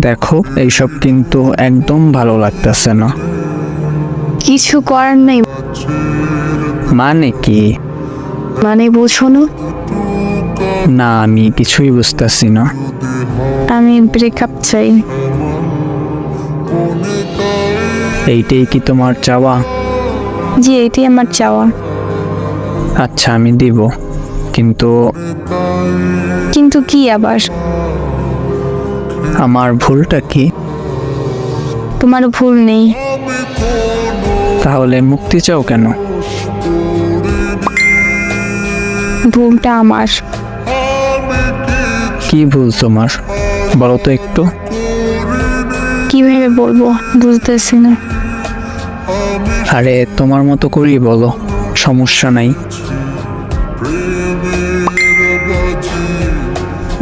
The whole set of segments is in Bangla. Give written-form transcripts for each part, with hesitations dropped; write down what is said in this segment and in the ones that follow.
দেখো, এইসব কিন্তু একদম ভালো লাগতেছে না। কিছু করার নেই। মানে কি? মানে বুঝো না? না, আমি কিছুই বুঝতেছি না। আমি ব্রেকআপ চাই। এইটাই কি তোমার চাওয়া? জি, এটাই আমার চাওয়া। আচ্ছা, আমি দিব, কিন্তু কিন্তু কি আবার? আমার ভুলটা কি? তোমার ভুল নেই। তাহলে মুক্তি চাও কেন? ভুলটা আমার। কি ভুল তোমার? বলো তো একটু। কিভাবে বলবো বুঝতেছি না। আরে তোমার মতো করেই বলো, সমস্যা নাই।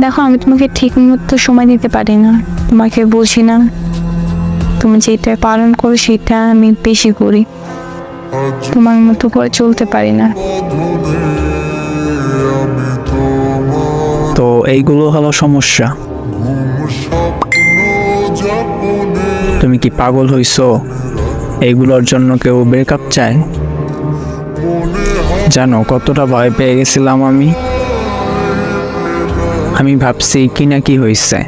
দেখো, আমি তোমাকে ঠিক মতো সময় দিতে পারি না, তোমাকে বুঝি না। তুমি যেটা পালন করো সেটা আমি বেশি করি, তোমার মতো করে চলতে পারি না। তো এইগুলো হলো সমস্যা। তুমি কি পাগল হইছো? এইগুলোর জন্য কেউ ব্রেকআপ চায়? জানো কতটা ভয় পেয়ে গেছিলাম আমি ভাবছি কি না কি হয়েছে।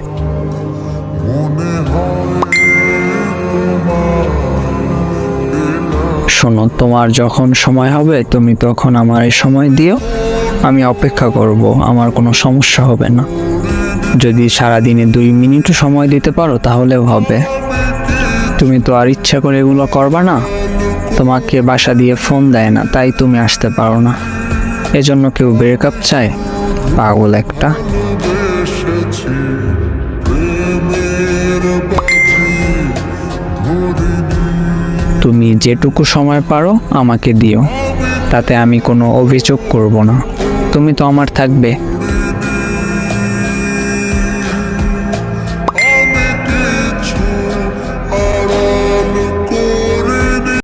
শোনো, তোমার যখন সময় হবে তুমি তখন আমার এই সময় দিও, আমি অপেক্ষা করব, আমার কোনো সমস্যা হবে না। যদি সারাদিনে 2 মিনিটও সময় দিতে পারো তাহলেও হবে। তুমি তো আর ইচ্ছা করে এগুলো করবা না, তোমাকে বাসা দিয়ে ফোন দেয় না তাই তুমি আসতে পারো না। এজন্য কেউ ব্রেকআপ চায়? পাগল একটা। তুমি যেটুকু সময় পারো আমাকে দিও, তাতে আমি কোনো অভিযোগ করব না। তুমি তো আমার থাকবে।